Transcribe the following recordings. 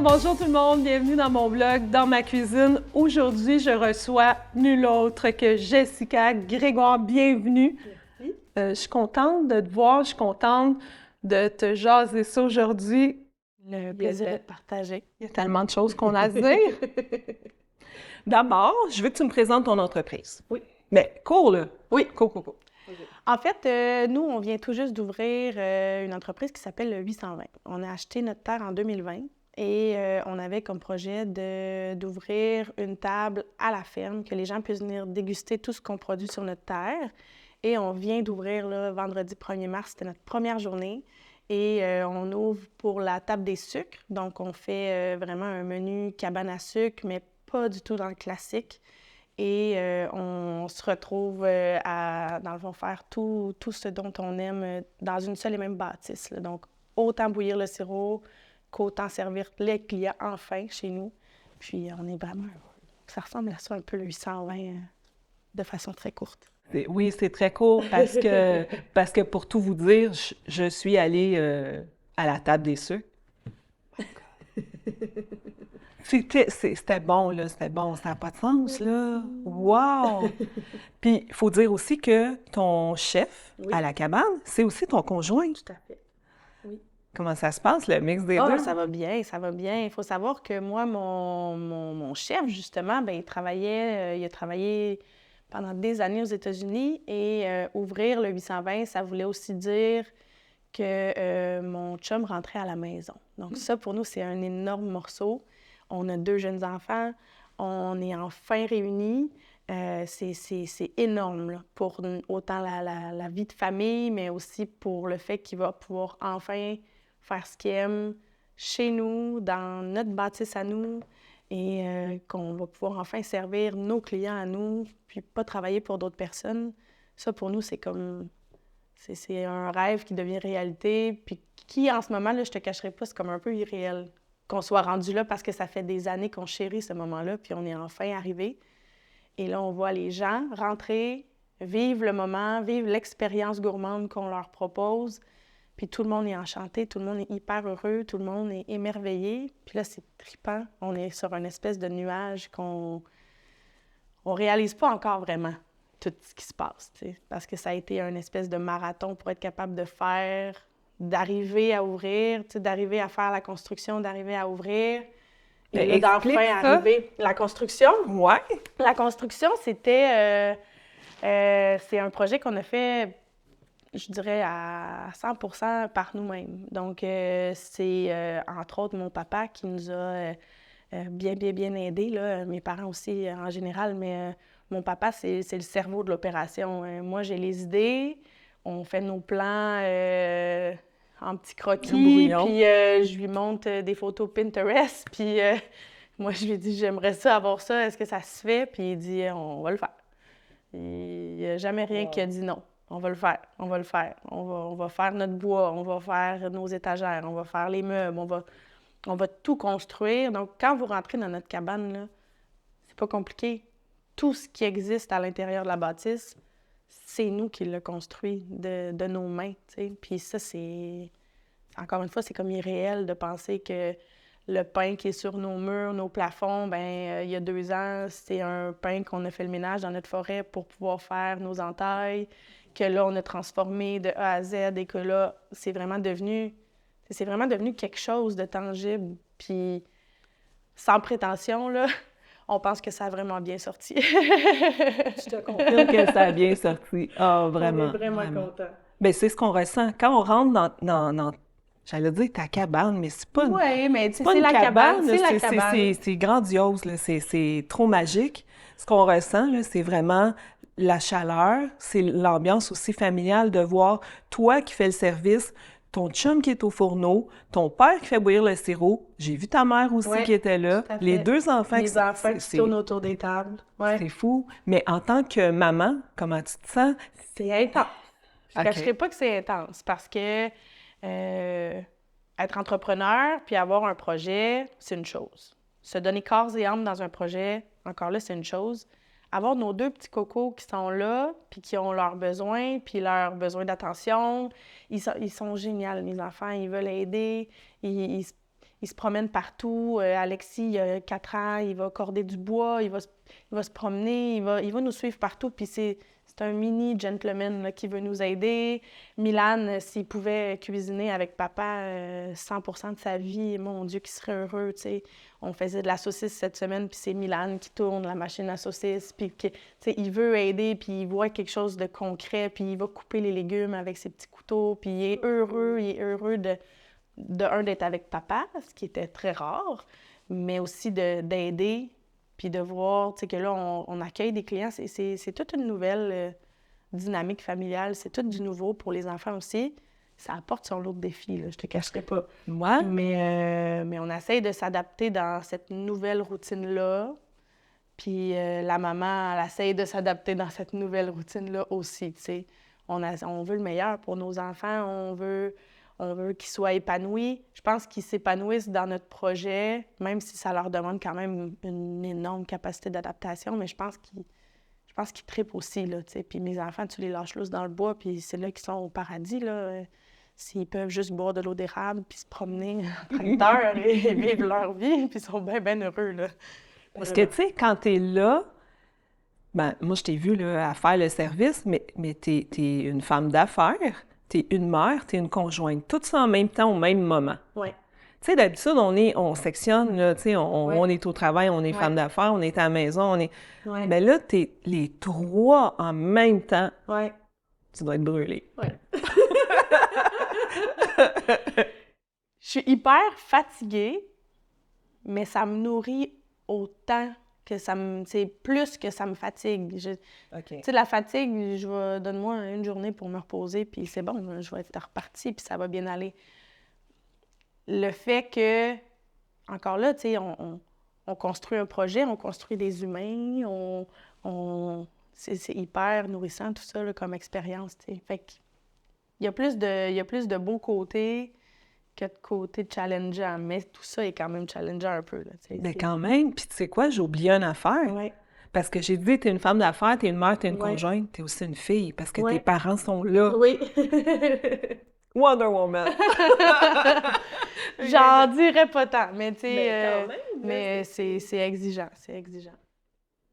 bonjour tout le monde, bienvenue dans mon blog, dans ma cuisine. Aujourd'hui, je reçois nul autre que Jessica Grégoire, bienvenue. Merci. Je suis contente de te voir, je suis contente de te jaser ça aujourd'hui. Le plaisir est partagé. Il y a tellement de choses qu'on a à se dire. D'abord, je veux que tu me présentes ton entreprise. Oui. Mais cours, là. Oui. Cours. En fait, nous, on vient tout juste d'ouvrir une entreprise qui s'appelle le 820. On a acheté notre terre en 2020 et on avait comme projet d'ouvrir une table à la ferme, que les gens puissent venir déguster tout ce qu'on produit sur notre terre. Et on vient d'ouvrir là, vendredi 1er mars, c'était notre première journée. Et on ouvre pour la table des sucres. Donc, on fait vraiment un menu cabane à sucre, mais pas du tout dans le classique. Et on se retrouve dans le fond, faire tout ce dont on aime dans une seule et même bâtisse, là. Donc, autant bouillir le sirop qu'autant servir les clients enfin chez nous. Puis, on est vraiment heureux. Ça ressemble à ça un peu le 820 de façon très courte. Oui, c'est très court parce que pour tout vous dire, je suis allée à la table des sucres. C'était bon, là, c'était bon, ça n'a pas de sens, là. Wow! Puis, il faut dire aussi que ton chef Oui. à la cabane, c'est aussi ton conjoint. Tout à fait. Oui. Comment ça se passe, le mix des Ah, deux? ça va bien, ça va bien. Il faut savoir que moi, mon chef, justement, bien, il a travaillé pendant des années aux États-Unis et ouvrir le 820, ça voulait aussi dire que mon chum rentrait à la maison. Donc ça, pour nous, c'est un énorme morceau. On a 2 jeunes enfants, on est enfin réunis. C'est énorme là, pour autant la vie de famille, mais aussi pour le fait qu'il va pouvoir enfin faire ce qu'il aime chez nous, dans notre bâtisse à nous, et qu'on va pouvoir enfin servir nos clients à nous, puis pas travailler pour d'autres personnes. Ça, pour nous, c'est comme... C'est un rêve qui devient réalité, puis qui, en ce moment, là, je te cacherai pas, c'est comme un peu irréel qu'on soit rendu là parce que ça fait des années qu'on chérit ce moment-là, puis on est enfin arrivé. Et là, on voit les gens rentrer, vivre le moment, vivre l'expérience gourmande qu'on leur propose, puis tout le monde est enchanté, tout le monde est hyper heureux, tout le monde est émerveillé. Puis là, c'est trippant. On est sur une espèce de nuage qu'on réalise pas encore vraiment tout ce qui se passe, tu sais, parce que ça a été un espèce de marathon pour être capable de faire, d'arriver à ouvrir, tu sais, d'arriver à faire la construction, d'arriver à ouvrir. Et là, Explique d'enfin ça. arriver. La construction? Ouais. La construction, c'est un projet qu'on a fait, je dirais, à 100% par nous-mêmes. Donc, c'est entre autres mon papa qui nous a bien aidés, là. Mes parents aussi en général, mais mon papa, c'est le cerveau de l'opération. Moi, j'ai les idées, on fait nos plans en petits croquis, brouillon. puis je lui montre des photos Pinterest, puis moi, je lui dis, j'aimerais ça avoir ça, est-ce que ça se fait? Puis il dit, on va le faire. Il n'y a jamais rien qui a dit non. On va le faire, on va le faire. On va faire notre bois, on va faire nos étagères, on va faire les meubles, on va tout construire. Donc, quand vous rentrez dans notre cabane, là, c'est pas compliqué. Tout ce qui existe à l'intérieur de la bâtisse, c'est nous qui l'a construit de nos mains, tu sais. Puis ça, c'est... Encore une fois, c'est comme irréel de penser que le pain qui est sur nos murs, nos plafonds, bien, il y a 2 ans, c'est un pain qu'on a fait le ménage dans notre forêt pour pouvoir faire nos entailles, que là, on a transformé de A à Z et que là, c'est vraiment devenu quelque chose de tangible. Puis, sans prétention, là, on pense que ça a vraiment bien sorti. Je te confirme que ça a bien sorti. Ah, vraiment. On est vraiment contents. Bien, c'est ce qu'on ressent. Quand on rentre dans j'allais dire ta cabane, mais Oui, mais tu sais, c'est pas c'est une la cabane, cabane, là, c'est la cabane. c'est grandiose, là, c'est trop magique. Ce qu'on ressent, là, c'est vraiment la chaleur, c'est l'ambiance aussi familiale de voir toi qui fais le service, ton chum qui est au fourneau, ton père qui fait bouillir le sirop. J'ai vu ta mère aussi Oui, qui était là, tout à les fait. 2 enfants Les enfants qui tournent autour des tables. Ouais. c'est fou. Mais en tant que maman, comment tu te sens? C'est intense. Je ne OK. cacherai pas que c'est intense parce que être entrepreneur puis avoir un projet, c'est une chose. Se donner corps et âme dans un projet, encore là, c'est une chose. Avoir nos 2 petits cocos qui sont là, puis qui ont leurs besoins, puis leurs besoins d'attention, ils sont géniaux, mes enfants. Ils veulent aider, ils il se promène partout. Alexis, il a 4 ans, il va corder du bois, il va se promener, il va nous suivre partout. Puis c'est un mini gentleman là, qui veut nous aider. Milan, s'il pouvait cuisiner avec papa 100% de sa vie, mon Dieu, qu'il serait heureux, tu sais. On faisait de la saucisse cette semaine, puis c'est Milan qui tourne la machine à saucisse, puis tu sais, il veut aider, puis il voit quelque chose de concret, puis il va couper les légumes avec ses petits couteaux, puis il est heureux d'être avec papa, ce qui était très rare, mais aussi d'aider, puis de voir, tu sais, que là, on accueille des clients. C'est toute une nouvelle dynamique familiale. C'est tout du nouveau pour les enfants aussi. Ça apporte son lot de défis, là, je te cacherai pas. Ouais. Mais on essaye de s'adapter dans cette nouvelle routine-là. Puis la maman, elle essaye de s'adapter dans cette nouvelle routine-là aussi, tu sais. On veut le meilleur pour nos enfants. On veut qu'ils soient épanouis. Je pense qu'ils s'épanouissent dans notre projet, même si ça leur demande quand même une énorme capacité d'adaptation, mais je pense qu'ils trippent aussi, là, tu sais. Puis mes enfants, tu les lâches lousses dans le bois, puis c'est là qu'ils sont au paradis, là. S'ils peuvent juste boire de l'eau d'érable, puis se promener en tracteur et vivre leur vie, puis ils sont bien, bien heureux, là. Parce que, tu sais, quand t'es là, ben, moi, je t'ai vu là, à faire le service, mais t'es une femme d'affaires, t'es une mère, t'es une conjointe, tout ça en même temps, au même moment. Oui. Tu sais, d'habitude, on sectionne, là, tu sais, on est au travail, on est femme d'affaires, on est à la maison, on est... Ouais. Mais là, t'es les trois en même temps. Ouais. Tu dois être brûlée. Ouais. Je suis hyper fatiguée, mais ça me nourrit autant que c'est plus que ça me fatigue. OK. Tu sais, la fatigue, donne-moi une journée pour me reposer, puis c'est bon, je vais être repartie, puis ça va bien aller. Le fait que, encore là, tu sais, on construit un projet, on construit des humains, c'est hyper nourrissant tout ça là, comme expérience, tu sais. Fait que il y a plus de beaux côtés que de côtés challengeants, mais tout ça est quand même challengeant un peu, là, tu sais. Mais quand même, puis tu sais quoi, j'ai oublié une affaire. Ouais. Parce que j'ai dit, t'es une femme d'affaires, t'es une mère, t'es une Ouais. conjointe, t'es aussi une fille, parce que Ouais. tes parents sont là. Oui. Wonder Woman! J'en dirais pas tant, mais tu sais, Mais quand même, mais c'est exigeant, c'est exigeant.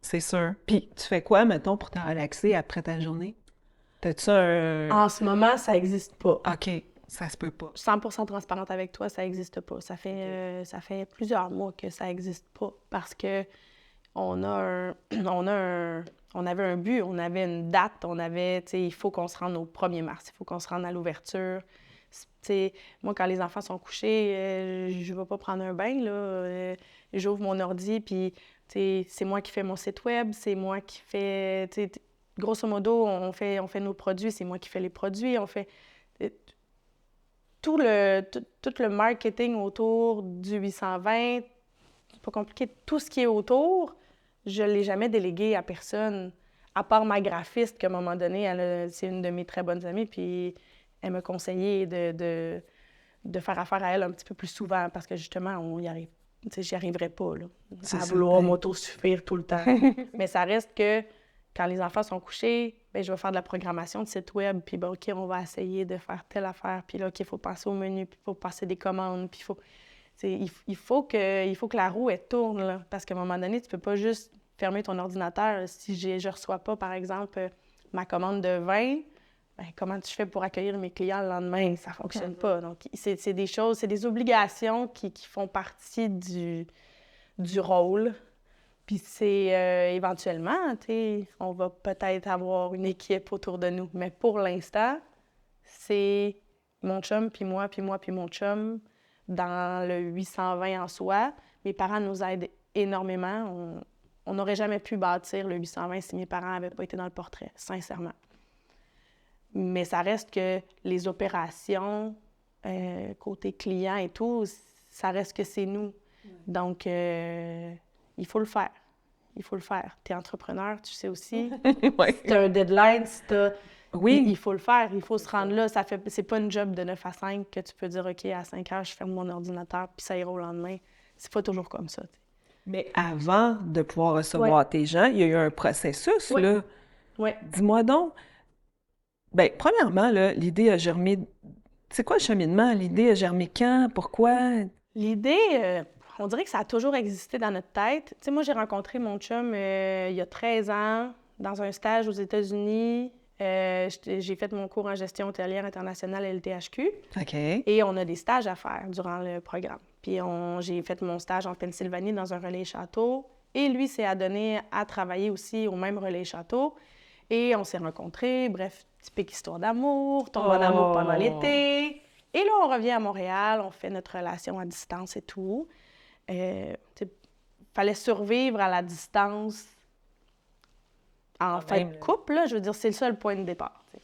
C'est sûr. Puis tu fais quoi, mettons, pour te relaxer après ta journée? T'as-tu un... En ce moment, ça n'existe pas. OK, ça se peut pas. 100% transparente avec toi, ça n'existe pas. Ça fait plusieurs mois que ça n'existe pas parce que on avait un but, on avait une date, tu sais, il faut qu'on se rende au 1er mars, il faut qu'on se rende à l'ouverture. Tu sais, moi, quand les enfants sont couchés, je ne vais pas prendre un bain, là. J'ouvre mon ordi, puis tu sais, c'est moi qui fais mon site web, c'est moi qui fais... tu sais, grosso modo, on fait nos produits, c'est moi qui fais les produits, on fait... Tout le marketing autour du 820, c'est pas compliqué. Tout ce qui est autour, je ne l'ai jamais délégué à personne, à part ma graphiste, qu'à un moment donné, c'est une de mes très bonnes amies, puis elle m'a conseillé de faire affaire à elle un petit peu plus souvent, parce que justement, on y arrive. Tu sais, j'y arriverais pas, là, à vouloir m'autosuffire tout le temps. Mais ça reste que quand les enfants sont couchés, bien, je vais faire de la programmation de site web, puis ben, OK, on va essayer de faire telle affaire, puis là, OK, il faut penser au menu, puis il faut passer des commandes, puis il faut que la roue, elle tourne, là, parce qu'à un moment donné, tu peux pas juste fermer ton ordinateur. Si je reçois pas, par exemple, ma commande de vin, bien, comment tu fais pour accueillir mes clients le lendemain? Ça fonctionne pas. Donc, c'est des choses, c'est des obligations qui font partie du rôle. Puis c'est éventuellement, tu sais, on va peut-être avoir une équipe autour de nous. Mais pour l'instant, c'est mon chum, puis moi, puis moi, puis mon chum dans le 820 en soi. Mes parents nous aident énormément. On n'aurait jamais pu bâtir le 820 si mes parents n'avaient pas été dans le portrait, sincèrement. Mais ça reste que les opérations, côté client et tout, ça reste que c'est nous. Donc, il faut le faire. Il faut le faire. Tu es entrepreneur, tu sais aussi. Ouais. Si tu as un deadline, Oui. Il faut le faire. Il faut se rendre là. C'est pas une job de 9 à 5 que tu peux dire, OK, à 5 heures, je ferme mon ordinateur, puis ça ira au lendemain. C'est pas toujours comme ça. T'sais. Mais avant de pouvoir recevoir tes gens, il y a eu un processus, là. Oui. Dis-moi donc. Bien, premièrement, là, l'idée a germé... C'est quoi le cheminement? L'idée a germé quand? Pourquoi? L'idée, on dirait que ça a toujours existé dans notre tête. Tu sais, moi, j'ai rencontré mon chum il y a 13 ans dans un stage aux États-Unis. J'ai fait mon cours en gestion hôtelière internationale à l'LTHQ. OK. Et on a des stages à faire durant le programme. Puis j'ai fait mon stage en Pennsylvanie dans un relais château. Et lui s'est adonné à travailler aussi au même relais château. Et on s'est rencontrés. Bref, typique histoire d'amour, tombe en amour pendant l'été. Et là, on revient à Montréal, on fait notre relation à distance et tout. Fallait survivre à la distance en fait de couple, là, je veux dire, c'est le seul point de départ. T'sais.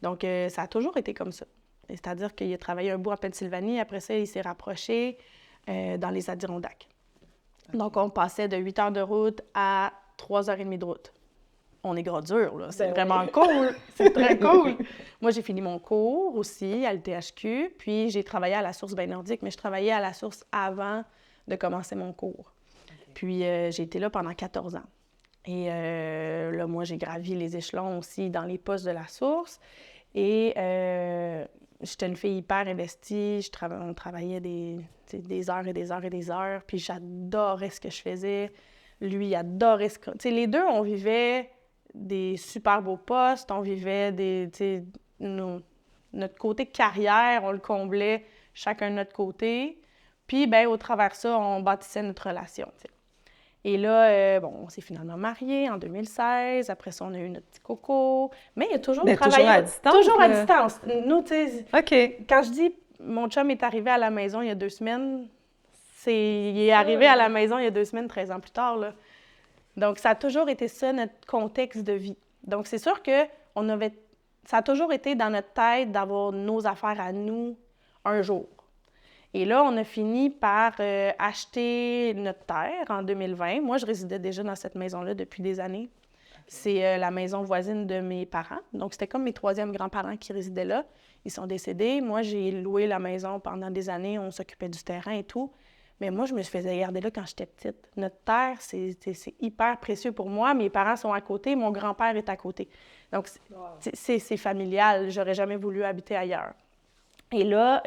Donc, ça a toujours été comme ça. C'est-à-dire qu'il a travaillé un bout en Pennsylvanie, après ça, il s'est rapproché dans les Adirondacks. Donc, on passait de 8 heures de route à 3h30 de route. On est gros dur, là. C'est vraiment cool. C'est très cool. Moi, j'ai fini mon cours aussi à l'UTHQ, puis j'ai travaillé à la Source Bain Nordique, mais je travaillais à la Source avant de commencer mon cours. Okay. Puis, j'ai été là pendant 14 ans. Et là, moi, j'ai gravi les échelons aussi dans les postes de la Source. Et j'étais une fille hyper investie. On travaillait des heures et des heures et des heures. Puis j'adorais ce que je faisais. Lui, il adorait ce que... les deux, on vivait des super beaux postes. On vivait notre côté carrière, on le comblait chacun de notre côté. Puis, bien, au travers de ça, on bâtissait notre relation. T'sais. Et là, on s'est finalement mariés en 2016. Après ça, on a eu notre petit coco. Mais il y a toujours travaillé... Toujours à distance? Toujours à distance. Nous, tu sais... OK. Quand je dis mon chum est arrivé à la maison il y a 2 semaines, il est arrivé à la maison il y a 2 semaines, 13 ans plus tard, là. Donc, ça a toujours été ça, notre contexte de vie. Donc, c'est sûr que ça a toujours été dans notre tête d'avoir nos affaires à nous un jour. Et là, on a fini par acheter notre terre en 2020. Moi, je résidais déjà dans cette maison-là depuis des années. Okay. C'est la maison voisine de mes parents. Donc, c'était comme mes 3e grands-parents qui résidaient là. Ils sont décédés. Moi, j'ai loué la maison pendant des années. On s'occupait du terrain et tout. Mais moi, je me faisais garder là quand j'étais petite. Notre terre, c'est hyper précieux pour moi. Mes parents sont à côté. Mon grand-père est à côté. Donc, c'est familial. J'aurais jamais voulu habiter ailleurs. Et là...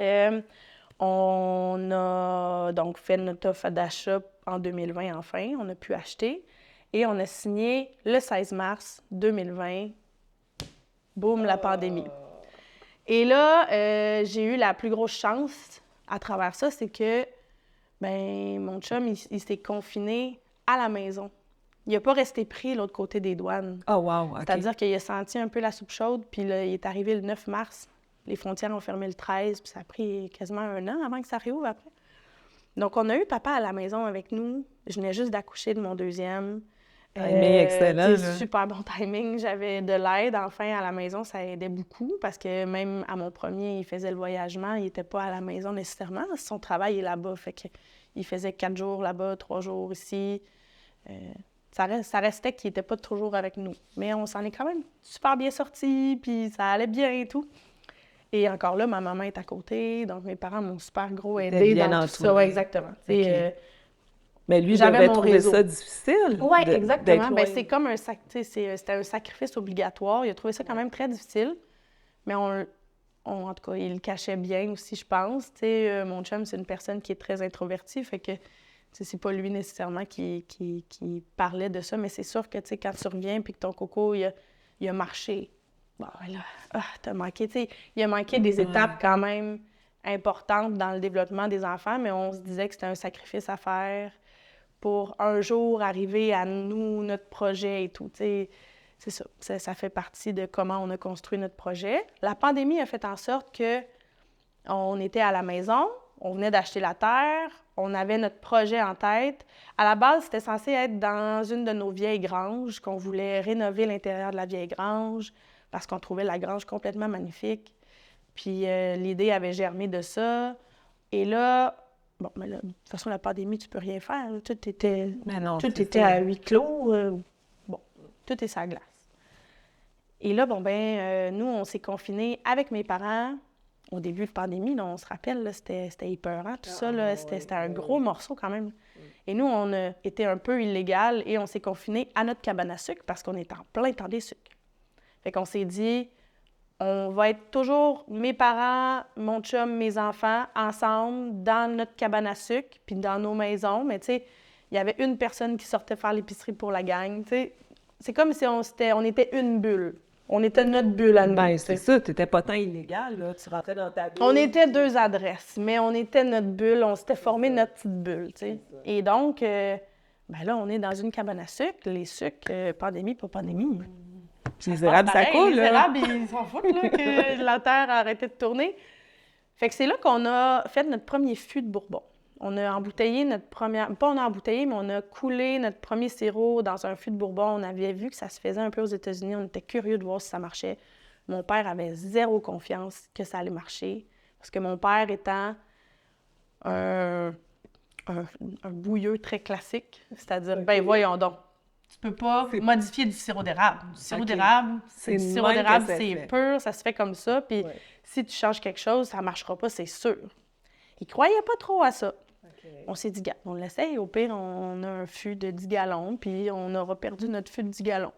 on a donc fait notre offre d'achat en 2020, enfin. On a pu acheter. Et on a signé le 16 mars 2020. Boum, la pandémie. Et là, j'ai eu la plus grosse chance à travers ça, c'est que mon chum, il s'est confiné à la maison. Il n'a pas resté pris de l'autre côté des douanes. Oh wow, OK. C'est-à-dire qu'il a senti un peu la soupe chaude, puis là, il est arrivé le 9 mars. Les frontières ont fermé le 13, puis ça a pris quasiment 1 an avant que ça réouvre après. Donc, on a eu papa à la maison avec nous. Je venais juste d'accoucher de mon 2e. Timing excellent. Super bon timing. J'avais de l'aide, enfin, à la maison. Ça aidait beaucoup parce que même à mon premier, il faisait le voyagement. Il n'était pas à la maison nécessairement. Son travail est là-bas. Fait qu'il faisait 4 jours là-bas, 3 jours ici. Ça restait qu'il n'était pas toujours avec nous. Mais on s'en est quand même super bien sortis, puis ça allait bien et tout. Et encore là, ma maman est à côté, donc mes parents m'ont super gros aidé dans tout ça. Oui, exactement. Okay. Mais lui, devait trouver ça difficile. Oui, exactement. C'est comme c'était un sacrifice obligatoire. Il a trouvé ça quand même très difficile. Mais en tout cas, il le cachait bien aussi, je pense. Mon chum, c'est une personne qui est très introvertie, fait que c'est pas lui nécessairement qui parlait de ça, mais c'est sûr que quand tu reviens et que ton coco, il a marché. Bon, là, t'as manqué, il a manqué des étapes quand même importantes dans le développement des enfants, mais on se disait que c'était un sacrifice à faire pour un jour arriver à nous, notre projet et tout, c'est ça. Ça fait partie de comment on a construit notre projet. La pandémie a fait en sorte qu'on était à la maison, on venait d'acheter la terre, on avait notre projet en tête. À la base, c'était censé être dans une de nos vieilles granges, qu'on voulait rénover l'intérieur de la vieille grange, parce qu'on trouvait la grange complètement magnifique. Puis l'idée avait germé de ça. Et là, mais là, de toute façon, la pandémie, tu peux rien faire. Là. Tout était à huis clos. Tout est sur la glace. Et là, nous, on s'est confinés avec mes parents. Au début de la pandémie, là, on se rappelle, là, c'était épeurant, tout ça. Là, c'était un gros morceau quand même. Et nous, on a été un peu illégal et on s'est confinés à notre cabane à sucre parce qu'on était en plein temps des sucres. Fait qu'on s'est dit, on va être toujours, mes parents, mon chum, mes enfants, ensemble, dans notre cabane à sucre, puis dans nos maisons. Mais tu sais, il y avait une personne qui sortait faire l'épicerie pour la gang, tu sais. C'est comme si on était une bulle. On était notre bulle à nous. Ben, tu c'est sais. ça, t'étais pas tant illégal, là. Tu rentrais dans ta bulle. On était deux adresses, mais on était notre bulle, on s'était formé notre petite bulle, tu sais. Et donc, ben là, on est dans une cabane à sucre. Les sucres, pandémie, pas pandémie. Les érables, ça coule, Les là. érables, ils s'en foutent, là, que la Terre a arrêté de tourner. Fait que c'est là qu'on a fait notre premier fût de Bourbon. On a embouteillé notre première... Pas on a embouteillé, mais on a coulé notre premier sirop dans un fût de Bourbon. On avait vu que ça se faisait un peu aux États-Unis. On était curieux de voir si ça marchait. Mon père avait zéro confiance que ça allait marcher. Parce que mon père étant un bouilleux très classique, c'est-à-dire, ben voyons donc, tu peux pas modifier du sirop d'érable. Du sirop d'érable, c'est du sirop d'érable, c'est pur, ça se fait comme ça. Puis si tu changes quelque chose, ça marchera pas, c'est sûr. Il croyait pas trop à ça. On s'est dit, gars, on l'essaye. Au pire, on a un fût de 10 gallons, puis on aura perdu notre fût de 10 gallons.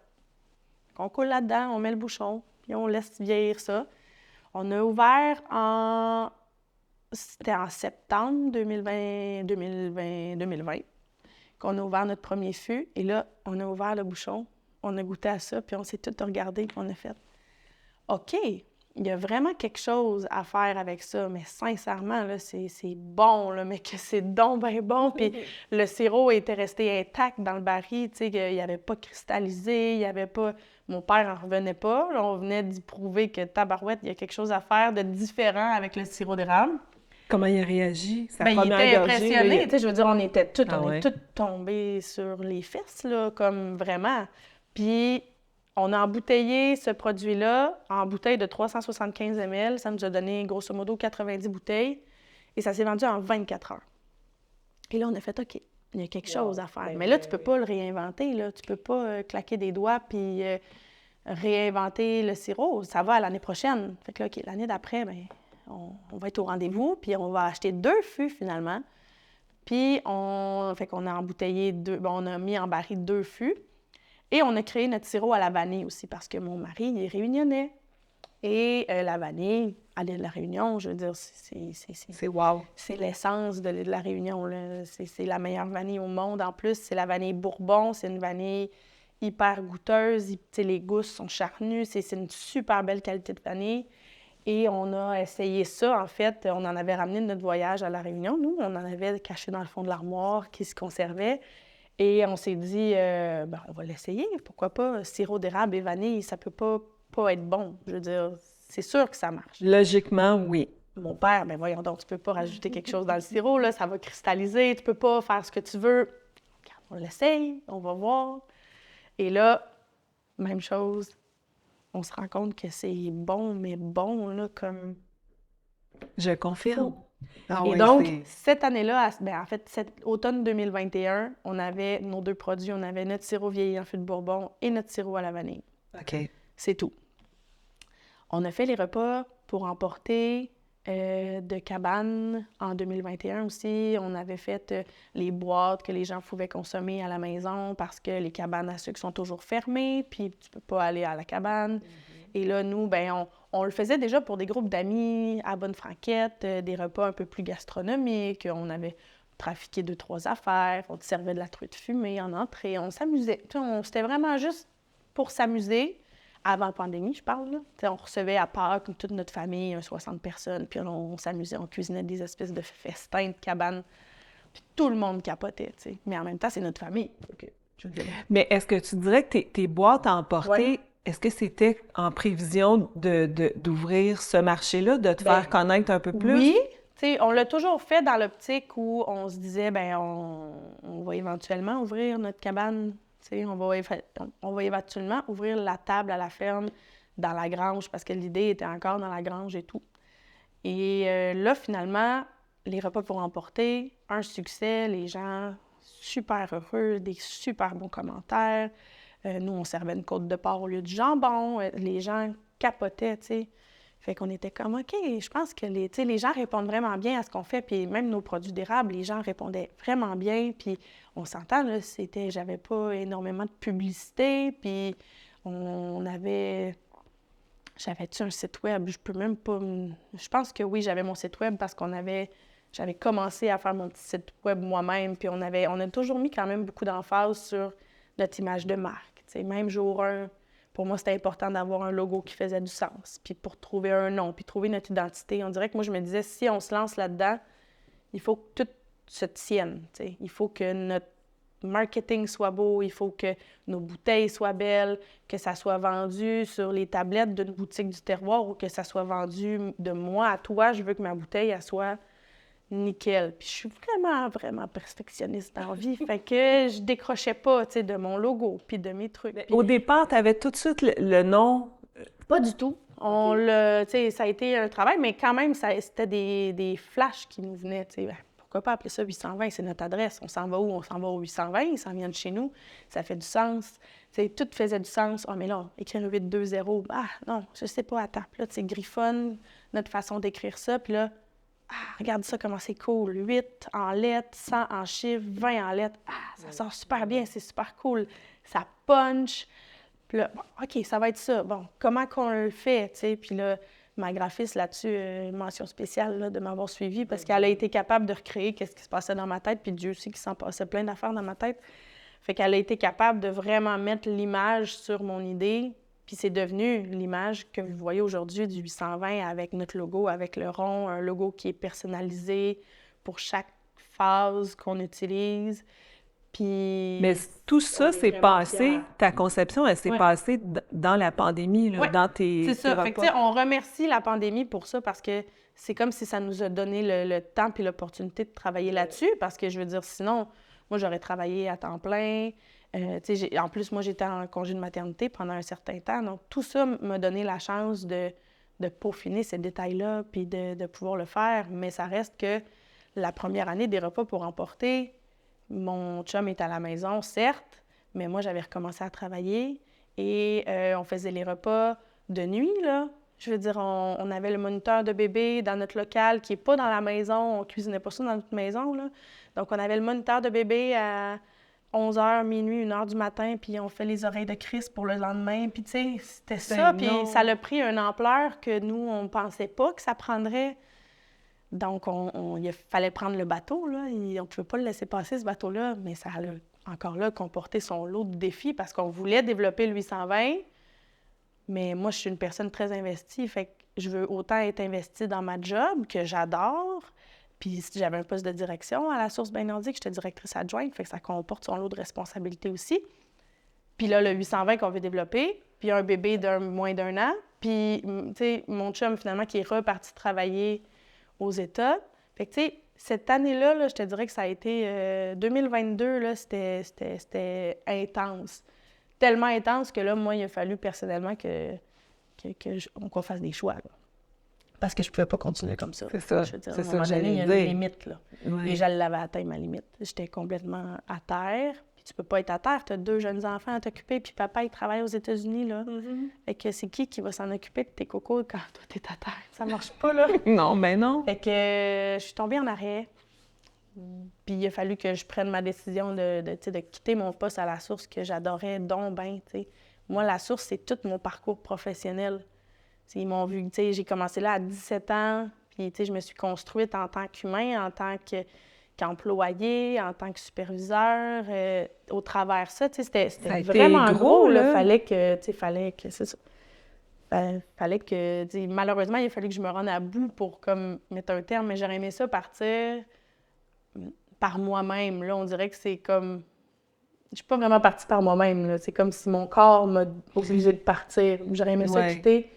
On coule là-dedans, on met le bouchon, puis on laisse vieillir ça. On a ouvert C'était en septembre 2020 qu'on a ouvert notre premier fût. Et là, on a ouvert le bouchon, on a goûté à ça, puis on s'est tous regardés, puis on a fait « OK, il y a vraiment quelque chose à faire avec ça, mais sincèrement, là, c'est bon, là, mais que c'est donc bien bon. » Puis le sirop était resté intact dans le baril, tu sais, qu'il n'avait pas cristallisé, il n'y avait pas... Mon père n'en revenait pas. Là, on venait d'y prouver que tabarouette, il y a quelque chose à faire de différent avec le sirop d'érable. Comment il a réagi? Ben, il était impressionné. Tu sais, je veux dire, on était toutes tombées sur les fesses, là, comme vraiment. Puis, on a embouteillé ce produit-là en bouteille de 375 ml. Ça nous a donné, grosso modo, 90 bouteilles. Et ça s'est vendu en 24 heures. Et là, on a fait, OK, il y a quelque chose à faire. Mais là, tu peux pas le réinventer, là. Tu peux pas claquer des doigts puis réinventer le sirop. Ça va à l'année prochaine. Fait que là, OK, l'année d'après, bien... On va être au rendez-vous, puis on va acheter 2 fûts, finalement. Puis, fait qu'on a embouteillé 2... Bon, on a mis en baril 2 fûts. Et on a créé notre sirop à la vanille aussi, parce que mon mari, il est réunionnais. Et la vanille, à l'île de la Réunion, je veux dire, c'est wow. C'est l'essence de l'île de la Réunion, là. C'est la meilleure vanille au monde. En plus, c'est la vanille Bourbon. C'est une vanille hyper goûteuse. Les gousses sont charnues. C'est une super belle qualité de vanille. Et on a essayé ça, en fait. On en avait ramené de notre voyage à La Réunion. Nous, on en avait caché dans le fond de l'armoire qui se conservait. Et on s'est dit, ben, on va l'essayer. Pourquoi pas? Sirop d'érable et vanille, ça peut pas être bon. Je veux dire, c'est sûr que ça marche. Logiquement, oui. Mon père, ben voyons donc, tu peux pas rajouter quelque chose dans le sirop, là, ça va cristalliser. Tu peux pas faire ce que tu veux. Regarde, on l'essaye, on va voir. Et là, même chose. On se rend compte que c'est bon, mais bon, là, comme... Je confirme. Ah, et oui, donc, cette année-là, en fait, cet automne 2021, on avait nos 2 produits. On avait notre sirop vieilli en fût de Bourbon et notre sirop à la vanille. OK. C'est tout. On a fait les repas pour emporter de cabane en 2021 aussi. On avait fait les boîtes que les gens pouvaient consommer à la maison parce que les cabanes à sucre sont toujours fermées, puis tu peux pas aller à la cabane. Et là, nous, ben on le faisait déjà pour des groupes d'amis à Bonne-Franquette, des repas un peu plus gastronomiques. On avait trafiqué 2-3 affaires, on te servait de la truite fumée en entrée, on s'amusait. C'était vraiment juste pour s'amuser. Avant la pandémie, je parle, là. On recevait à Pâques toute notre famille, 60 personnes, puis on s'amusait, on cuisinait des espèces de festins de cabanes. Puis tout le monde capotait, tu sais. Mais en même temps, c'est notre famille. Okay. Mais est-ce que tu dirais que tes boîtes à emporter, est-ce que c'était en prévision d'ouvrir ce marché-là, de te faire connaître un peu plus? Oui. T'sais, on l'a toujours fait dans l'optique où on se disait, bien, on va éventuellement ouvrir notre cabane. On va éventuellement ouvrir la table à la ferme dans la grange parce que l'idée était encore dans la grange et tout. Et là, finalement, les repas pour emporter, un succès, les gens super heureux, des super bons commentaires. Nous, on servait une côte de porc au lieu du jambon. Les gens capotaient, tu sais. Fait qu'on était comme, OK, je pense que les gens répondent vraiment bien à ce qu'on fait. Puis même nos produits d'érable, les gens répondaient vraiment bien. Puis on s'entend, là, j'avais pas énormément de publicité. Puis on avait J'avais-tu un site web? Je peux même pas... Je pense que oui, j'avais mon site web parce j'avais commencé à faire mon petit site web moi-même, puis on a toujours mis quand même beaucoup d'emphase sur notre image de marque. T'sais, même jour 1, pour moi, c'était important d'avoir un logo qui faisait du sens, puis pour trouver un nom, puis trouver notre identité. On dirait que moi, je me disais, si on se lance là-dedans, il faut que tout se tienne. T'sais. Il faut que notre marketing soit beau, il faut que nos bouteilles soient belles, que ça soit vendu sur les tablettes d'une boutique du terroir ou que ça soit vendu de moi à toi. Je veux que ma bouteille, elle soit nickel. Puis je suis vraiment, vraiment perfectionniste dans la vie. Fait que je décrochais pas, tu sais, de mon logo puis de mes trucs. Puis... Au départ, tu avais tout de suite le nom. Pas du tout. Tu sais, ça a été un travail, mais quand même, c'était des flashs qui nous venaient, tu sais. Ben, pourquoi pas appeler ça 820? C'est notre adresse. On s'en va où? On s'en va au 820. Ils s'en viennent de chez nous. Ça fait du sens. Tu sais, tout faisait du sens. Ah, mais là, écrire 820. Ah, non, je sais pas, attends. Puis là, tu sais, griffonne notre façon d'écrire ça. Puis là, ah, regarde ça, comment c'est cool. 8 en lettres, 100 en chiffres, 20 en lettres. Ah, ça sort super bien, c'est super cool. Ça punch. Puis là, bon, OK, ça va être ça. Bon, comment qu'on le fait, tu sais? Puis là, ma graphiste là-dessus, mention spéciale là, de m'avoir suivie parce qu'elle a été capable de recréer qu'est-ce qui se passait dans ma tête, puis Dieu sait qu'il s'en passait plein d'affaires dans ma tête. Fait qu'elle a été capable de vraiment mettre l'image sur mon idée, puis c'est devenu l'image que vous voyez aujourd'hui du 820 avec notre logo, avec le rond, un logo qui est personnalisé pour chaque phase qu'on utilise. Puis... Mais tout ça s'est passé, ta conception, elle s'est passée dans la pandémie, là, dans tes c'est ça. tes Fait que, repas. on remercie la pandémie pour ça parce que c'est comme si ça nous a donné le temps et l'opportunité de travailler là-dessus parce que, je veux dire, sinon, moi, j'aurais travaillé à temps plein. En plus, moi, j'étais en congé de maternité pendant un certain temps. Donc, tout ça m'a donné la chance de peaufiner ces détails-là puis de pouvoir le faire. Mais ça reste que la première année des repas pour emporter, mon chum est à la maison, certes, mais moi, j'avais recommencé à travailler et on faisait les repas de nuit, là. Je veux dire, on avait le moniteur de bébé dans notre local qui n'est pas dans la maison. On cuisinait pas ça dans notre maison, là. Donc, on avait le moniteur de bébé à 11h, minuit, 1h du matin, puis on fait les oreilles de Chris pour le lendemain. Puis, tu sais, c'était ça. Puis ça a pris une ampleur que nous, on pensait pas que ça prendrait. Donc, il fallait prendre le bateau, là. On ne pouvait pas le laisser passer, ce bateau-là, mais ça a encore là comporté son lot de défis parce qu'on voulait développer le 820, mais moi, je suis une personne très investie, fait que je veux autant être investie dans ma job, que j'adore, puis si j'avais un poste de direction à la Source Bain Nordique, j'étais directrice adjointe, fait que ça comporte son lot de responsabilités aussi. Puis là, le 820 qu'on veut développer, puis un bébé moins d'1 an, puis, tu sais, mon chum, finalement, qui est reparti travailler aux États. Fait que, tu sais, cette année-là, là, je te dirais que ça a été... 2022, là, c'était intense. Tellement intense que là, moi, il a fallu personnellement qu'on fasse des choix, là. Parce que je pouvais pas continuer comme ça. C'est ça, Je veux dire, c'est à un ça, moment donné, il y a une dire. limite, là. Ouais. Et je l'avais atteint, ma limite. J'étais complètement à terre. Puis tu peux pas être à terre, tu as 2 jeunes enfants à t'occuper, puis papa, il travaille aux États-Unis, là. Fait que c'est qui va s'en occuper de tes cocos quand toi, t'es à terre? Ça marche pas, là. Non, ben non. Fait que je suis tombée en arrêt. Puis il a fallu que je prenne ma décision de quitter mon poste à la Source que j'adorais donc bien, tu sais. Moi, la Source, c'est tout mon parcours professionnel. T'sais, ils m'ont vu, tu sais, j'ai commencé là à 17 ans, puis tu sais, je me suis construite en tant qu'humain, en tant qu'employée, en tant que superviseur. Au travers de ça, tu sais, c'était vraiment gros, là. Fallait que, c'est ça. Fallait que, tu sais, malheureusement, il a fallu que je me rende à bout pour, comme, mettre un terme, mais j'aurais aimé ça partir par moi-même, là. On dirait que c'est comme... Je suis pas vraiment partie par moi-même, là. C'est comme si mon corps m'a obligée de partir. J'aurais aimé ça quitter.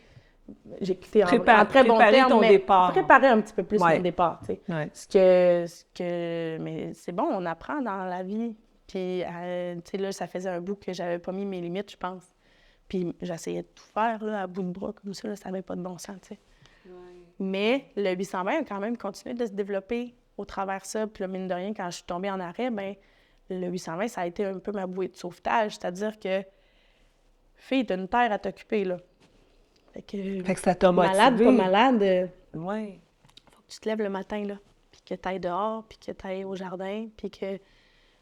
J'ai quitté en très bon terme, mais départ. Préparer un petit peu plus mon départ, tu sais. Ouais. Mais c'est bon, on apprend dans la vie. Puis, tu sais, là, ça faisait un bout que j'avais pas mis mes limites, je pense. Puis j'essayais de tout faire, là, à bout de bras, comme ça, là, ça n'avait pas de bon sens, tu sais. Ouais. Mais le 820 a quand même continué de se développer au travers de ça. Puis là, mine de rien, quand je suis tombée en arrêt, bien, le 820, ça a été un peu ma bouée de sauvetage. C'est-à-dire que, fille, t'as une terre à t'occuper, là. Fait que ça t'a motivé. Malade, pas malade, ouais. Faut que tu te lèves le matin, là, puis que t'ailles dehors, puis que t'ailles au jardin, puis que,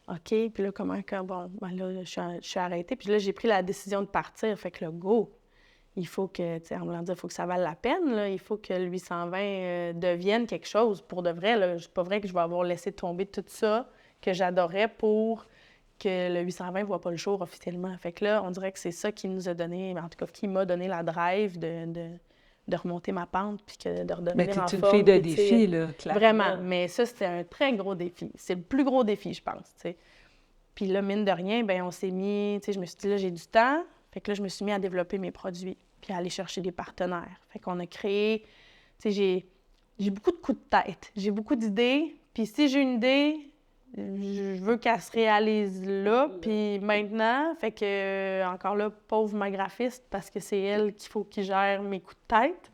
OK, puis là, bon, ben là, je suis arrêtée. Puis là, j'ai pris la décision de partir, fait que le go. il faut que, tu sais, en voulant dire, il faut que ça vale la peine, là. Il faut que le 820 devienne quelque chose pour de vrai, là. C'est pas vrai que je vais avoir laissé tomber tout ça que j'adorais pour que le 820 ne voit pas le jour officiellement. Fait que là, on dirait que c'est ça qui nous a donné, en tout cas, qui m'a donné la drive de remonter ma pente puis de Mais redevenir tu en es une forme. fille de Puis, tu sais, défi, là, clairement. vraiment. Mais ça, c'était un très gros défi. C'est le plus gros défi, je pense, tu sais. Puis là, mine de rien, bien, on s'est mis, tu sais, je me suis dit, là, j'ai du temps. Fait que là, je me suis mis à développer mes produits puis à aller chercher des partenaires. Fait qu'on a créé, tu sais, j'ai beaucoup de coups de tête. J'ai beaucoup d'idées. Puis si j'ai une idée, je veux qu'elle se réalise là, puis maintenant. Fait que, encore là, pauvre ma graphiste, parce que c'est elle qu'il faut qu'il gère mes coups de tête.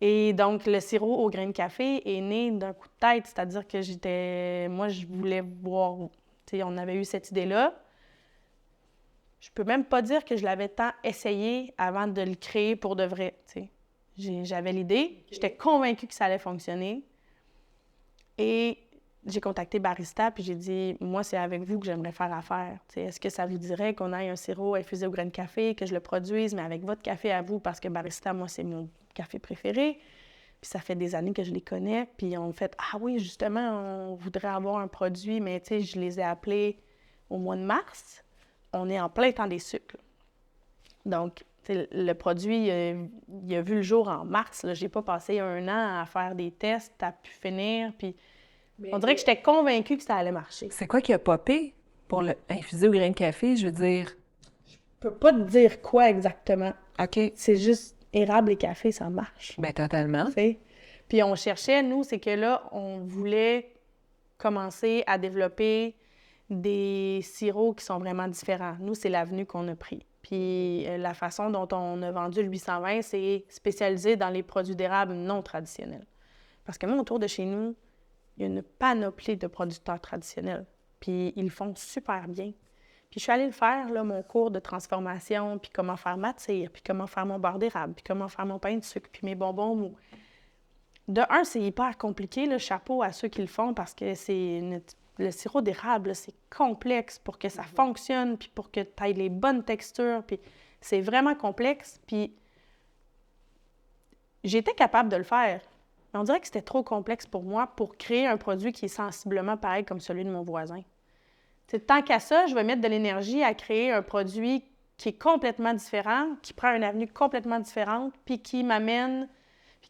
Et donc, le sirop au grain de café est né d'un coup de tête, c'est-à-dire que moi, je voulais voir, tu sais, on avait eu cette idée-là. Je peux même pas dire que je l'avais tant essayé avant de le créer pour de vrai, tu sais. J'avais l'idée, j'étais convaincue que ça allait fonctionner. Et j'ai contacté Barista, puis j'ai dit, moi, c'est avec vous que j'aimerais faire affaire. Tu sais, est-ce que ça vous dirait qu'on aille un sirop infusé au grain de café, que je le produise, mais avec votre café à vous, parce que Barista, moi, c'est mon café préféré. Puis ça fait des années que je les connais. Puis on fait, ah oui, justement, on voudrait avoir un produit, mais tu sais, je les ai appelés au mois de mars. On est en plein temps des sucres. Donc, tu sais, le produit, il a vu le jour en mars. Je n'ai pas passé un an à faire des tests, à pu finir. Puis on dirait que j'étais convaincue que ça allait marcher. C'est quoi qui a popé pour le infuser au grain de café? Je veux dire, Je peux pas te dire quoi exactement. OK, C'est juste érable et café, ça marche. ben totalement. Tu sais. Puis on cherchait, nous, c'est que là, on voulait commencer à développer des sirops qui sont vraiment différents. Nous, c'est l'avenue qu'on a pris. Puis la façon dont on a vendu le 820, c'est spécialisé dans les produits d'érable non traditionnels. Parce que moi, autour de chez nous, il y a une panoplie de producteurs traditionnels. Puis ils le font super bien. Puis je suis allée le faire, là, mon cours de transformation, puis comment faire ma tire, puis comment faire mon beurre d'érable, puis comment faire mon pain de sucre, puis mes bonbons mous. De un, c'est hyper compliqué, le chapeau à ceux qui le font, parce que le sirop d'érable, c'est complexe pour que ça fonctionne, puis pour que tu aies les bonnes textures, puis c'est vraiment complexe. Puis j'étais capable de le faire, mais on dirait que c'était trop complexe pour moi pour créer un produit qui est sensiblement pareil comme celui de mon voisin. T'sais, tant qu'à ça, je vais mettre de l'énergie à créer un produit qui est complètement différent, qui prend une avenue complètement différente, puis qui amène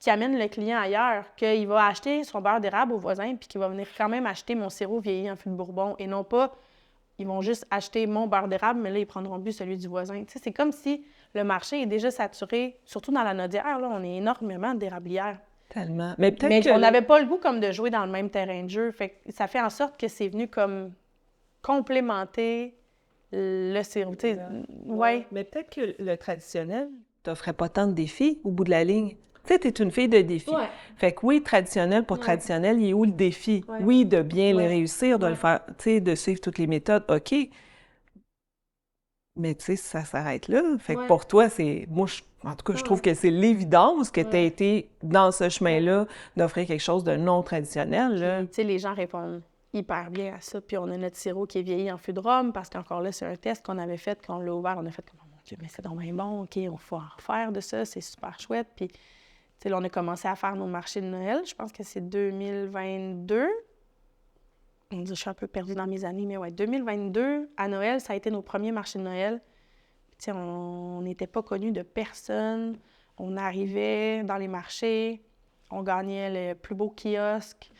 le client ailleurs, qu'il va acheter son beurre d'érable au voisin, puis qu'il va venir quand même acheter mon sirop vieilli en fût de Bourbon, et non pas, ils vont juste acheter mon beurre d'érable, mais là, ils prendront plus celui du voisin. T'sais, c'est comme si le marché est déjà saturé, surtout dans la Nodière, là, on est énormément d'érablières. Tellement. Mais peut-être Mais que on n'avait pas le goût comme de jouer dans le même terrain de jeu, fait que ça fait en sorte que c'est venu comme complémenter le sirop. Ouais. Mais peut-être que le traditionnel t'offrait pas tant de défis au bout de la ligne. Tu sais, t'es une fille de défis. Ouais. Fait que oui, traditionnel pour traditionnel, il est où le défi? Ouais. Oui, de bien le Ouais. réussir, de Ouais. le faire, tu sais, de suivre toutes les méthodes, OK. Mais tu sais, ça s'arrête là. Fait que Ouais. pour toi, en tout cas, je trouve que c'est l'évidence que tu as été dans ce chemin-là d'offrir quelque chose de non traditionnel, là. Puis, tu sais, les gens répondent hyper bien à ça. Puis on a notre sirop qui est vieilli en fût de rhum, parce qu'encore là, c'est un test qu'on avait fait. Quand on l'a ouvert, on a fait comme, oh mon Dieu, mais c'est donc bien bon, OK, on va en refaire de ça, c'est super chouette. Puis, tu sais, là, on a commencé à faire nos marchés de Noël. Je pense que c'est 2022. Je suis un peu perdue dans mes années, mais ouais, 2022, à Noël, ça a été nos premiers marchés de Noël. Puis, tu sais, on n'était pas connus de personne. On arrivait dans les marchés, on gagnait le plus beau kiosque.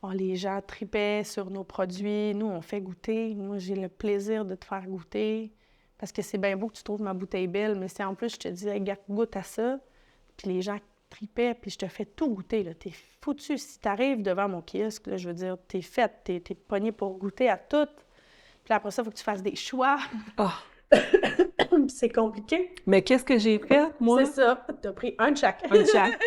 Oh, les gens tripaient sur nos produits. Nous, on fait goûter. Moi, j'ai le plaisir de te faire goûter. Parce que c'est bien beau que tu trouves ma bouteille belle, mais si en plus, je te dis, hey, goûte à ça, puis les gens tripaient, puis je te fais tout goûter, là. T'es foutu. Si t'arrives devant mon kiosque, là, je veux dire, t'es faite, t'es pognée pour goûter à tout. Puis après ça, il faut que tu fasses des choix. Ah! C'est compliqué. Mais qu'est-ce que j'ai fait, moi? C'est ça. T'as pris un de chaque. Un de chaque.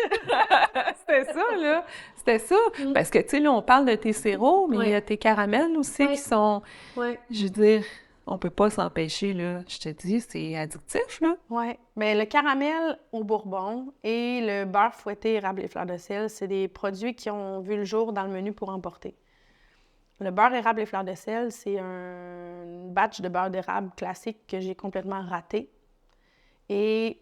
C'était ça, là. C'était ça. Parce que, tu sais, là, on parle de tes sirops, mais il y a tes caramels aussi qui sont... Ouais. Je veux dire, on peut pas s'empêcher, là. Je te dis, c'est addictif, là. Oui. Bien, le caramel au bourbon et le beurre fouetté érable et fleurs de sel, c'est des produits qui ont vu le jour dans le menu pour emporter. Le beurre érable et fleurs de sel, c'est un batch de beurre d'érable classique que j'ai complètement raté. Et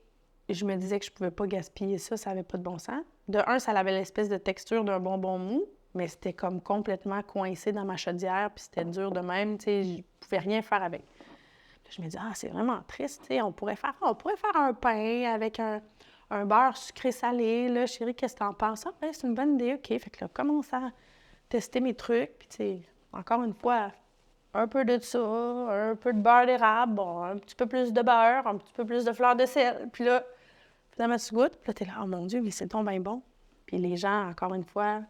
je me disais que je pouvais pas gaspiller ça, ça avait pas de bon sens. De un, ça avait l'espèce de texture d'un bonbon mou, mais c'était comme complètement coincé dans ma chaudière, puis c'était dur de même, tu sais, je pouvais rien faire avec. Puis je me dis, c'est vraiment triste, tu sais, on pourrait faire un pain avec un beurre sucré-salé, là, chérie, qu'est-ce que t'en penses? Ah, ben, c'est une bonne idée, OK. Fait que là, commence à tester mes trucs, puis tu sais, encore une fois, un peu de ça, un peu de beurre d'érable, bon, un petit peu plus de beurre, un petit peu plus de fleur de sel, puis là, finalement, tu goûtes, puis là, t'es là, oh mon Dieu, mais c'est donc bien bon. Puis les gens, encore une fois,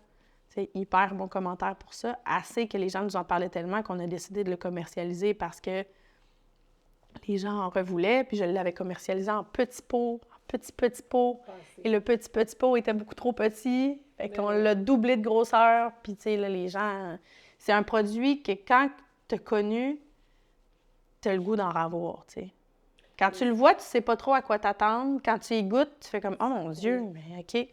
c'est hyper bon commentaire pour ça. Assez que les gens nous en parlaient tellement qu'on a décidé de le commercialiser parce que les gens en revoulaient, puis je l'avais commercialisé en petits pots, en petits pots. Et le petit pot était beaucoup trop petit. Fait qu'on l'a doublé de grosseur. Puis, tu sais, là, les gens... C'est un produit que quand tu as connu, tu as le goût d'en revoir, tu sais. Quand tu le vois, tu sais pas trop à quoi t'attendre. Quand tu y goûtes, tu fais comme « Oh mon Dieu, mais OK! »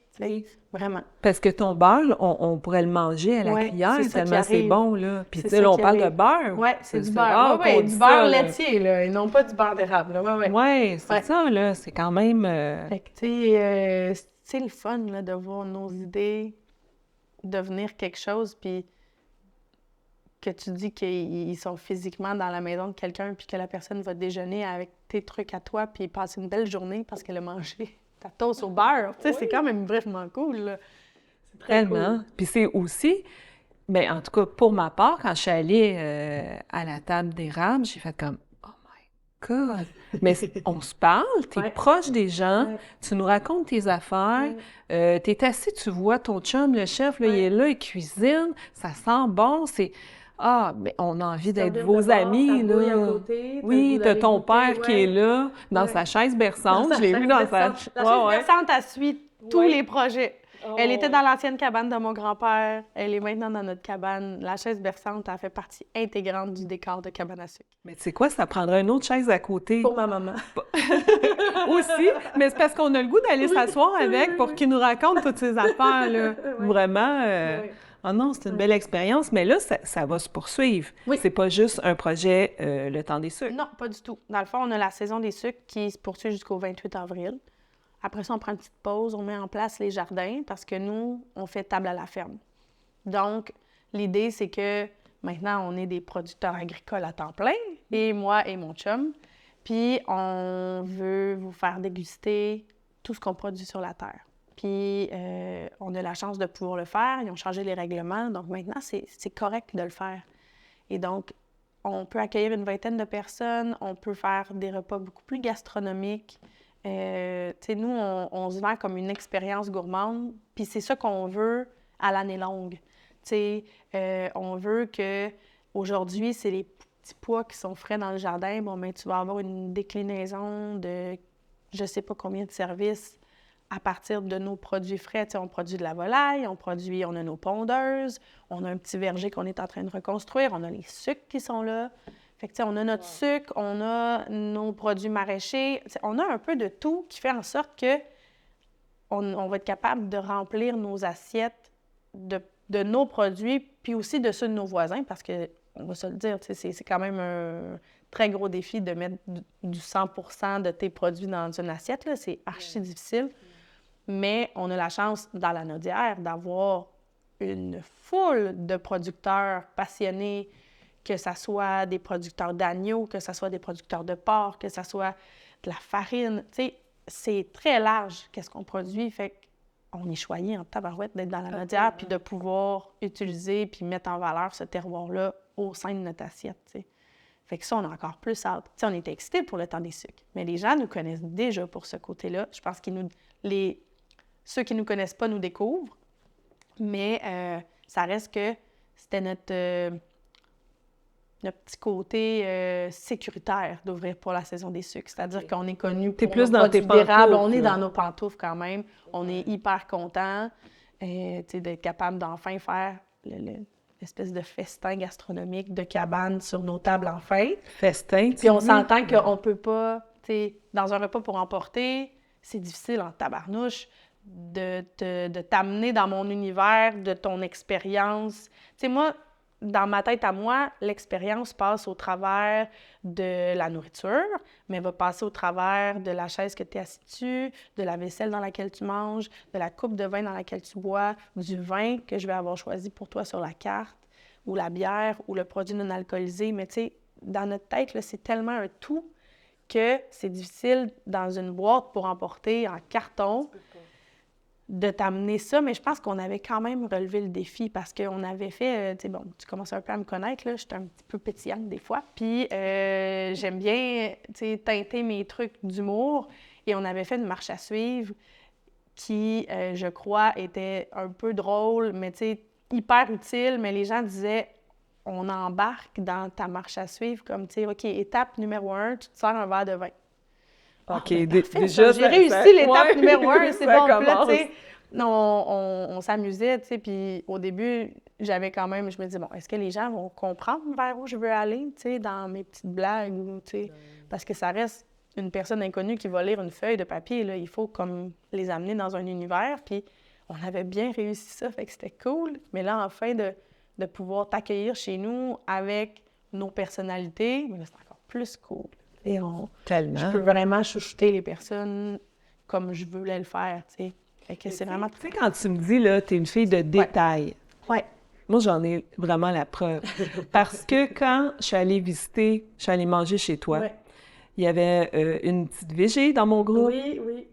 Vraiment. Parce que ton beurre, on pourrait le manger à la cuillère, tellement c'est bon, là. Puis tu sais, là, on parle de beurre. Oui, c'est du beurre. Oui, du beurre laitier, là, et non pas du beurre d'érable. Oui, c'est ça, là. C'est quand même... Fait que, tu sais, c'est le fun, là, de voir nos idées devenir quelque chose, puis que tu dis qu'ils sont physiquement dans la maison de quelqu'un, puis que la personne va déjeuner avec tes trucs à toi, puis passer une belle journée parce qu'elle a mangé ta toast au beurre. Tu sais, c'est quand même vraiment cool, là. C'est très tellement. Cool. Puis c'est aussi, bien, en tout cas, pour ma part, quand je suis allée à la table d'érable, j'ai fait comme « Oh my God! » Mais on se parle, t'es proche des gens, tu nous racontes tes affaires, t'es assis, tu vois ton chum, le chef, là, il est là, il cuisine, ça sent bon, c'est... Ah, mais on a envie d'être vos amis, là. À côté, oui, t'as ton père qui est là, dans sa chaise berçante. Je l'ai vu dans sa... La chaise berçante, elle suit tous les projets. Elle était dans l'ancienne cabane de mon grand-père. Elle est maintenant dans notre cabane. La chaise berçante, elle fait partie intégrante du décor de cabane à sucre. Mais tu sais quoi, ça prendrait une autre chaise à côté. Pour ma maman. Aussi, mais c'est parce qu'on a le goût d'aller s'asseoir avec pour qu'il nous raconte toutes ses affaires, là. Vraiment... Ah non, c'est une belle expérience, mais là, ça va se poursuivre. Oui. C'est pas juste un projet le temps des sucres. Non, pas du tout. Dans le fond, on a la saison des sucres qui se poursuit jusqu'au 28 avril. Après ça, on prend une petite pause, on met en place les jardins parce que nous, on fait table à la ferme. Donc, l'idée, c'est que maintenant, on est des producteurs agricoles à temps plein, et moi et mon chum. Puis, on veut vous faire déguster tout ce qu'on produit sur la terre. Puis, on a la chance de pouvoir le faire. Ils ont changé les règlements. Donc, maintenant, c'est correct de le faire. Et donc, on peut accueillir une vingtaine de personnes. On peut faire des repas beaucoup plus gastronomiques. Tu sais, nous, on se vend comme une expérience gourmande. Puis, c'est ça qu'on veut à l'année longue. Tu sais, on veut que aujourd'hui, c'est les petits pois qui sont frais dans le jardin. Bon, mais tu vas avoir une déclinaison de je sais pas combien de services à partir de nos produits frais. T'sais, on produit de la volaille, on a nos pondeuses, on a un petit verger qu'on est en train de reconstruire, on a les sucres qui sont là. Fait que, on a notre sucre, on a nos produits maraîchers. T'sais, on a un peu de tout qui fait en sorte que on va être capable de remplir nos assiettes de nos produits, puis aussi de ceux de nos voisins, parce que, on va se le dire, c'est quand même un très gros défi de mettre du 100% de tes produits dans une assiette. Là. C'est archi difficile. Mais on a la chance, dans la Naudière, d'avoir une foule de producteurs passionnés, que ce soit des producteurs d'agneaux, que ce soit des producteurs de porc, que ce soit de la farine. Tu sais, c'est très large qu'est-ce qu'on produit. Fait qu'on est choyé en tabarouette d'être dans la Naudière puis de pouvoir utiliser puis mettre en valeur ce terroir-là au sein de notre assiette, tu sais. Fait que ça, on a encore plus hâte. Tu sais, on est excités pour le temps des sucres. Mais les gens nous connaissent déjà pour ce côté-là. Je pense ceux qui ne nous connaissent pas nous découvrent. Mais ça reste que c'était notre petit côté sécuritaire d'ouvrir pour la saison des sucres. C'est-à-dire qu'on est connu pour plus dans tes d'érable. On est dans nos pantoufles quand même. On est hyper contents d'être capable d'enfin faire l'espèce de festin gastronomique de cabane sur nos tables enfin. Festin, puis on s'entend qu'on peut pas, dans un repas pour emporter, c'est difficile en tabarnouche de t'amener dans mon univers, de ton expérience. Tu sais, moi, dans ma tête à moi, l'expérience passe au travers de la nourriture, mais va passer au travers de la chaise que tu es assis dessus, de la vaisselle dans laquelle tu manges, de la coupe de vin dans laquelle tu bois, du vin que je vais avoir choisi pour toi sur la carte, ou la bière, ou le produit non alcoolisé. Mais tu sais, dans notre tête, là, c'est tellement un tout que c'est difficile dans une boîte pour emporter en carton de t'amener ça, mais je pense qu'on avait quand même relevé le défi parce qu'on avait fait, tu sais, bon, tu commences un peu à me connaître, là, j'étais un petit peu pétillante des fois, puis j'aime bien, tu sais, teinter mes trucs d'humour, et on avait fait une marche à suivre qui, je crois, était un peu drôle, mais tu sais, hyper utile, mais les gens disaient, on embarque dans ta marche à suivre comme, tu sais, OK, étape numéro 1, tu te sers un verre de vin. OK, Ben parfait, déjà, j'ai réussi l'étape ouais, numéro 1, c'est ça bon. Puis là, commence. tu sais, on s'amusait, tu sais, puis au début, j'avais quand même, je me disais, bon, est-ce que les gens vont comprendre vers où je veux aller, tu sais, dans mes petites blagues, ou, tu sais, parce que ça reste une personne inconnue qui va lire une feuille de papier, là, il faut comme les amener dans un univers, puis on avait bien réussi ça, fait que c'était cool. Mais là, enfin, de pouvoir t'accueillir chez nous avec nos personnalités, mais là, c'est encore plus cool. Et je peux Tellement. vraiment chouchouter les personnes comme je voulais le faire, tu sais. Fait que c'est vraiment... Tu sais, quand tu me dis, là, t'es une fille de détails, Ouais. moi, j'en ai vraiment la preuve. Parce que quand je suis allée visiter, je suis allée manger chez toi, Ouais. il y avait une petite végé dans mon groupe. Oui.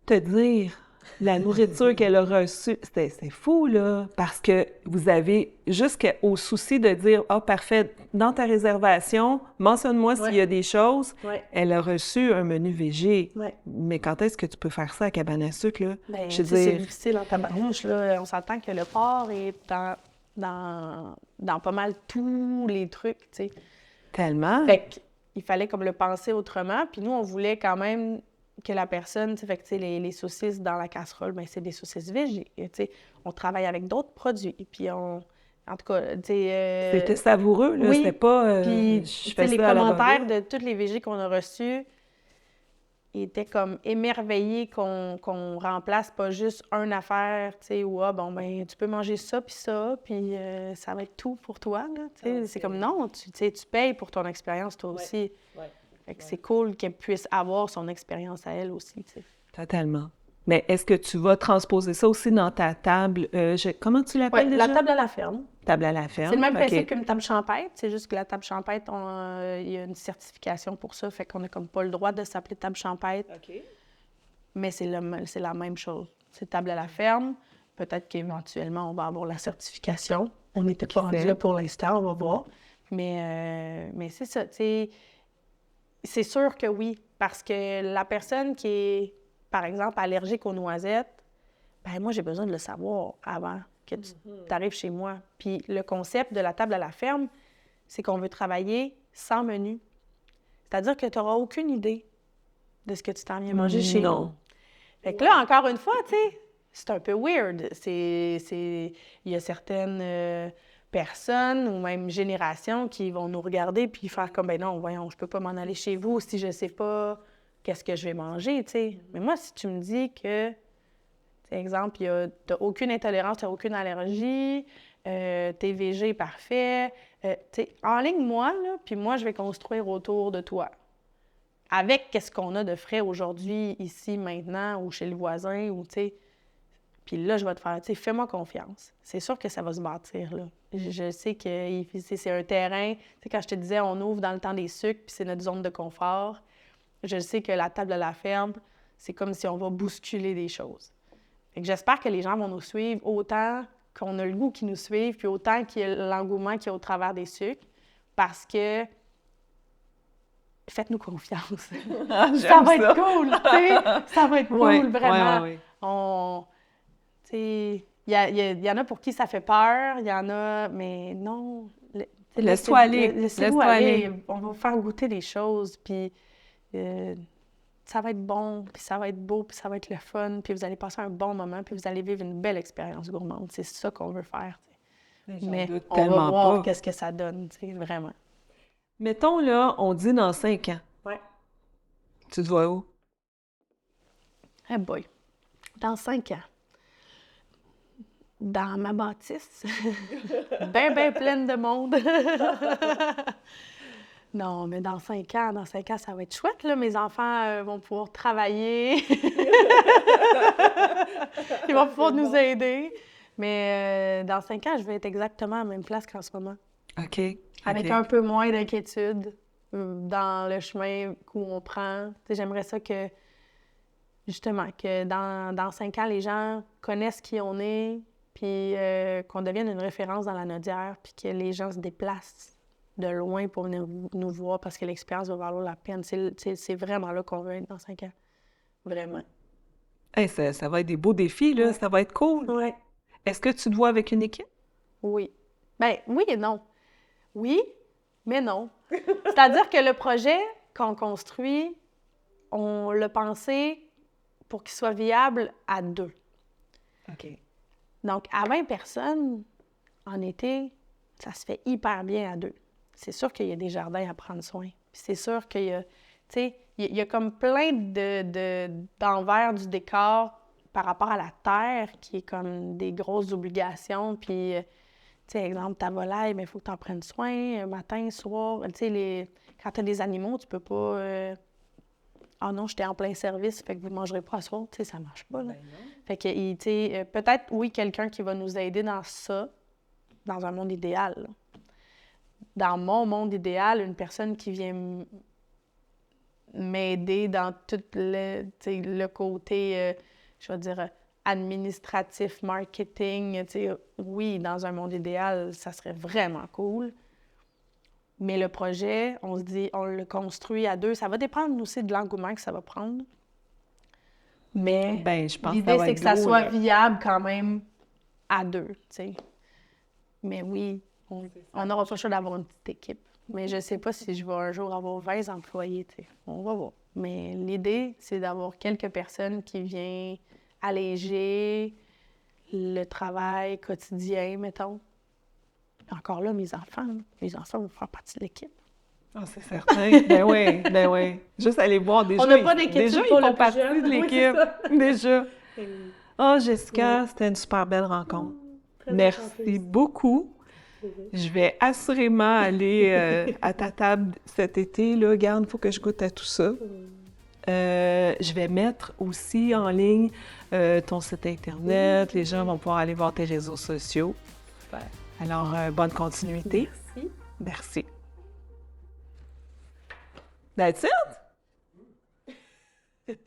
Te dire la nourriture qu'elle a reçue, c'est fou, là, parce que vous avez jusqu'au souci de dire « Ah, parfait, dans ta réservation, mentionne-moi s'il y a des choses. Ouais. » Elle a reçu un menu végé. Ouais. Mais quand est-ce que tu peux faire ça à Cabane à sucre, là? Ben, Je tu veux sais, c'est dire, difficile en tabarnouche, là. On s'entend que le porc est dans pas mal tous les trucs, tu sais. tellement. Fait qu'il fallait comme le penser autrement. Puis nous, on voulait quand même que la personne, tu sais, fait que, tu sais, les saucisses dans la casserole, bien, c'est des saucisses végé. Tu sais, on travaille avec d'autres produits. Et puis en tout cas, tu sais... C'était savoureux, là. C'était oui. pas Puis, je tu fais sais, les ça à la commentaires va-vite. de tous les végés qu'on a reçus étaient comme émerveillés qu'on remplace pas juste une affaire, tu sais, ou ah, bon, ben, tu peux manger ça, puis ça va être tout pour toi, là. Tu sais, c'est comme non, tu sais, tu payes pour ton expérience, toi aussi. Fait que c'est cool qu'elle puisse avoir son expérience à elle aussi, tu sais. Totalement. Mais est-ce que tu vas transposer ça aussi dans ta table? Comment tu Oui, l'appelles la déjà? table à la ferme. Table à la C'est le ferme. même principe OK. qu'une table champêtre, c'est juste que la table champêtre, il y a une certification pour ça, fait qu'on n'a comme pas le droit de s'appeler table champêtre, OK. mais c'est la même chose. C'est table à la ferme. Peut-être qu'éventuellement, on va avoir la certification. On n'était pas rendu là pour l'instant, on va voir. Mais c'est ça, tu sais, c'est sûr que oui, parce que la personne qui est, par exemple, allergique aux noisettes, ben moi, j'ai besoin de le savoir avant que tu arrives chez moi. Puis le concept de la table à la ferme, c'est qu'on veut travailler sans menu. C'est-à-dire que tu n'auras aucune idée de ce que tu t'en viens manger chez nous. Non. Fait que là, encore une fois, tu sais, c'est un peu weird. Il y a certaines personnes ou même générations qui vont nous regarder puis faire comme, ben non, voyons, je peux pas m'en aller chez vous si je sais pas qu'est-ce que je vais manger, tu sais. Mais moi, si tu me dis que, par exemple, tu n'as aucune intolérance, tu n'as aucune allergie, t'es végé parfait, tu sais, enligne-moi, là, puis moi, je vais construire autour de toi. Avec qu'est-ce qu'on a de frais aujourd'hui, ici, maintenant, ou chez le voisin, ou tu sais. Puis là, je vais te faire, tu sais, fais-moi confiance. C'est sûr que ça va se bâtir, là. Je sais que c'est un terrain. Tu sais, quand je te disais, on ouvre dans le temps des sucres, puis c'est notre zone de confort, je sais que la table de la ferme, c'est comme si on va bousculer des choses. Fait que j'espère que les gens vont nous suivre autant qu'on a le goût qu'ils nous suivent, puis autant qu'il y a l'engouement qu'il y a au travers des sucres, parce que faites-nous confiance. Ça va être cool, tu sais. Ça va être cool, vraiment. Ouais. Tu sais, il y en a pour qui ça fait peur, il y en a, mais non. Laisse-toi aller. Laissez-vous aller. On va vous faire goûter des choses, puis ça va être bon, puis ça va être beau, puis ça va être le fun, puis vous allez passer un bon moment, puis vous allez vivre une belle expérience gourmande. C'est ça qu'on veut faire, tu sais. Mais on va voir qu'est-ce que ça donne, tu sais, vraiment. Mettons, là, on dit dans 5 ans. Ouais. Tu te vois où? Eh boy. Dans 5 ans. Dans ma bâtisse, ben pleine de monde. Non, mais dans 5 ans, ça va être chouette, là. Mes enfants vont pouvoir travailler. Ils vont pouvoir nous aider. Mais dans 5 ans, je vais être exactement à la même place qu'en ce moment. OK. Avec un peu moins d'inquiétude dans le chemin où on prend. Tu sais, j'aimerais ça que, justement, que dans 5 ans, les gens connaissent qui on est, puis qu'on devienne une référence dans la Nodière, puis que les gens se déplacent de loin pour venir nous voir parce que l'expérience va valoir la peine. C'est vraiment là qu'on veut être dans 5 ans. Vraiment. Hey, ça va être des beaux défis, là. Ouais. Ça va être cool. Ouais. Est-ce que tu te vois avec une équipe? Oui. Ben oui et non. Oui, mais non. C'est-à-dire que le projet qu'on construit, on l'a pensé pour qu'il soit viable à 2. OK. Donc, à 20 personnes, en été, ça se fait hyper bien à 2. C'est sûr qu'il y a des jardins à prendre soin. Puis c'est sûr qu'il y a, tu sais, il y a comme plein d'envers du décor par rapport à la terre qui est comme des grosses obligations. Puis, tu sais, exemple, ta volaille, mais il faut que tu en prennes soin matin, soir. Tu sais, quand tu as des animaux, tu peux pas... Ah non, j'étais en plein service, fait que vous ne mangerez pas à soir. Tu sais, ça marche pas, là. Ben non. Fait que, tu sais, peut-être, oui, quelqu'un qui va nous aider dans ça, dans un monde idéal, là. Dans mon monde idéal, une personne qui vient m'aider dans tout le côté, je vais dire, administratif, marketing. Oui, dans un monde idéal, ça serait vraiment cool. Mais le projet, on se dit, on le construit à 2. Ça va dépendre aussi de l'engouement que ça va prendre. Mais Ben, je pense que ça l'idée, va c'est être que ça gros, soit là. viable quand même à 2, tu sais. Mais oui, on n'aura pas le choix d'avoir une petite équipe. Mais je ne sais pas si je vais un jour avoir 20 employés, tu sais. On va voir. Mais l'idée, c'est d'avoir quelques personnes qui viennent alléger le travail quotidien, mettons. Encore là, mes enfants vont faire partie de l'équipe. Ah, c'est certain. Ben oui, ben oui. Juste aller voir déjà. On n'a pas d'inquiétude Déjà, pour ils le font plus partie jeune. de Oui, l'équipe. c'est ça. Déjà. Oh, Jessica, Oui. c'était une super belle rencontre. Très Merci enchanteuse. beaucoup. Je vais assurément aller à ta table cet été. Là, regarde, il faut que je goûte à tout ça. Je vais mettre aussi en ligne ton site Internet. Les gens vont pouvoir aller voir tes réseaux sociaux. Super. Alors, bonne continuité. Merci. Merci. That's it?